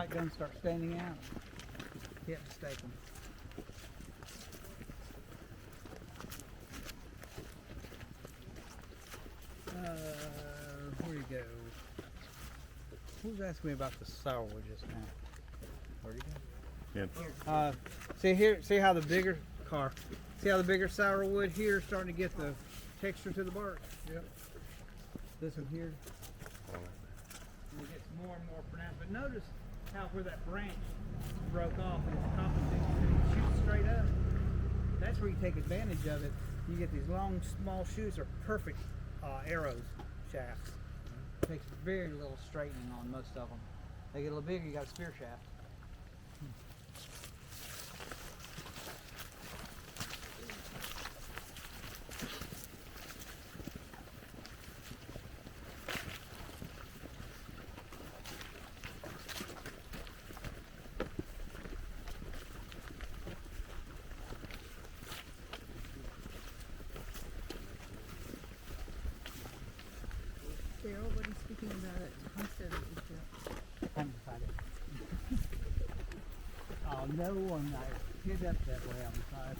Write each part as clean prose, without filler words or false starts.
light guns start standing out, can't mistake them. Where do you go? Who was asking me about the sourwood just now? Where'd he go? Yeah. See here, see how the bigger see how the bigger sourwood here is starting to get the texture to the bark? Yep. This one here, it gets more and more pronounced. But notice how where that branch broke off and it's compensating, it shoots straight up. That's where you take advantage of it. You get these long, small shoots are perfect arrows, shafts. It takes very little straightening on most of them. They get a little bigger, you got a spear shaft. Darryl, what are you speaking about it? Homestead issue. Oh, no one hit up that way on the side.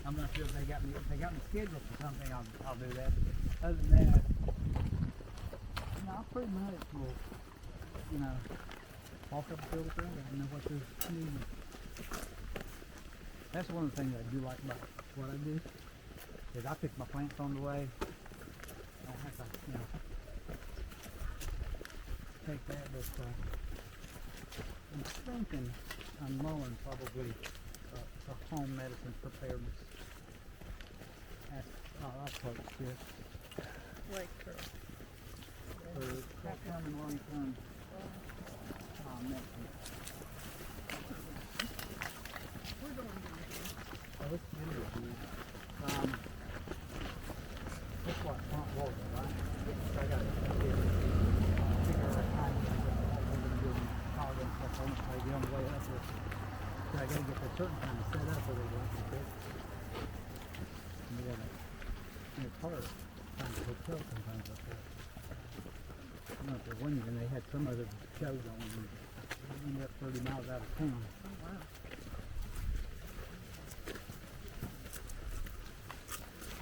I'm not sure if they got me scheduled for something. I'll do that. Other than that, I pretty much will, walk up and fill the ground and know what they're needing. That's one of the things I do like about what I do. Is I pick my plants on the way. I don't have to, take that, but I'm thinking I'm mowing probably a home medicine preparedness. I'll post this. Like for Short-term and long-term medicine. we're going to Oh, it's really good. That's what front water, right? So I got to figure out time to do power and stuff on it. I get on the way up there. So I got to get the certain kind of set up where they work with it. And we got it's hard trying to hotel sometimes up there. I know for one year they had some other shows on and we ended up 30 miles out of town. Oh, wow.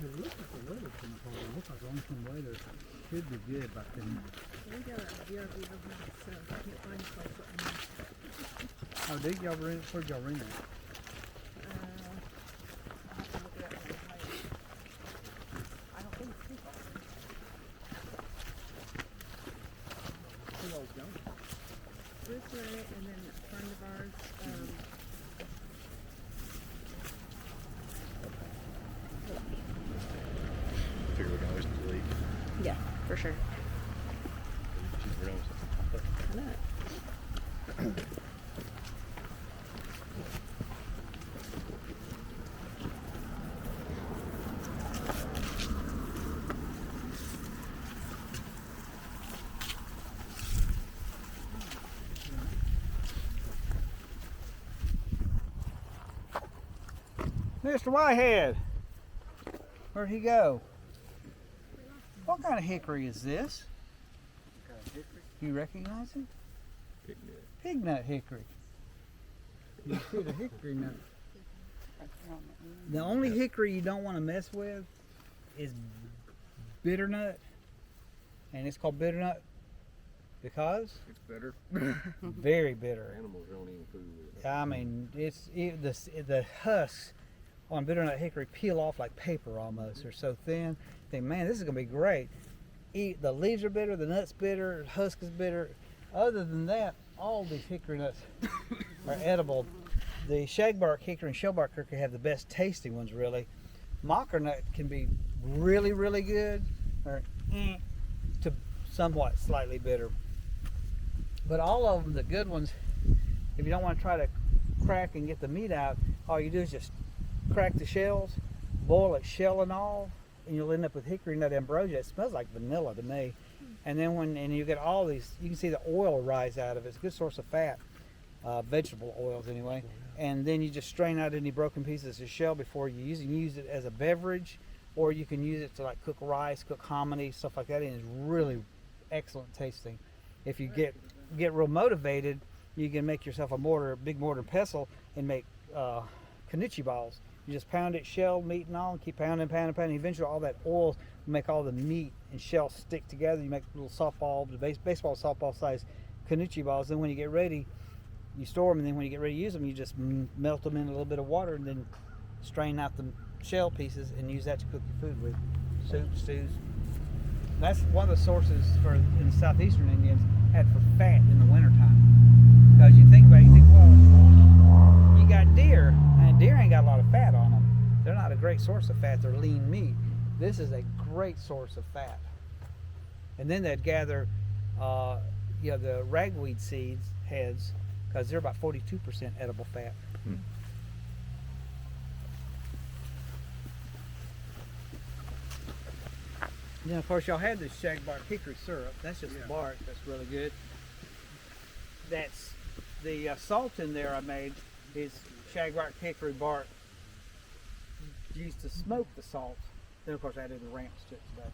It looks like the weather's going to hold. It looks like long-term weather should be good by then. We got a VRV over here, so I can't find a place right now. Oh, did y'all rent? Where'd y'all rent it? I'll have to look it up on the way. I don't think it's too far. Who all's going? This way, and then a friend of ours, Figure we can always delete. yeah, for sure. She's real something. I know it. Mr. Whitehead, where'd he go? What kind of hickory is this? You recognize it? Pig nut hickory. You see the hickory nut. The only hickory you don't want to mess with is bitternut, and it's called bitternut because It's better. very bitter. Animals don't even food with it. I mean, the husks on bitternut hickory peel off like paper almost. They're so thin. Think, man, this is gonna be great. The leaves are bitter, the nuts bitter, the husk is bitter. Other than that, all these hickory nuts are edible. The shagbark hickory and shellbark hickory have the best tasting ones, really. Mocker nut can be really, really good, or to somewhat slightly bitter. But all of them, the good ones, if you don't want to try to crack and get the meat out, all you do is just crack the shells, boil it shell and all, and you'll end up with hickory nut ambrosia. It smells like vanilla to me. And then and you get all these, you can see the oil rise out of it. It's a good source of fat, vegetable oils anyway. And then you just strain out any broken pieces of shell before you use it. You can use it as a beverage, or you can use it to like cook rice, cook hominy, stuff like that. And it's really excellent tasting. If you get real motivated you can make yourself a mortar, big mortar and pestle, and make canucci balls. You just pound it, shell, meat, and all, and keep pounding, pounding, pounding. Eventually, all that oil will make all the meat and shell stick together. You make little softball, baseball softball size canucci balls. Then when you get ready, you store them, and then when you get ready to use them, you just melt them in a little bit of water, and then strain out the shell pieces and use that to cook your food with. Soup, stews. That's one of the sources for in the southeastern Indians had for fat in the wintertime. Because you think about it, you think, well, you got deer, and deer ain't got a lot of fat on them. They're not a great source of fat. They're lean meat. This is a great source of fat. And then they'd gather, the ragweed seeds heads, because they're about 42% edible fat. Hmm. Then of course y'all had this shagbark hickory syrup. That's just the bark. That's really good. That's the salt in there I made is shagbark hickory bark used to smoke the salt. Then of course I added the ramps to it today.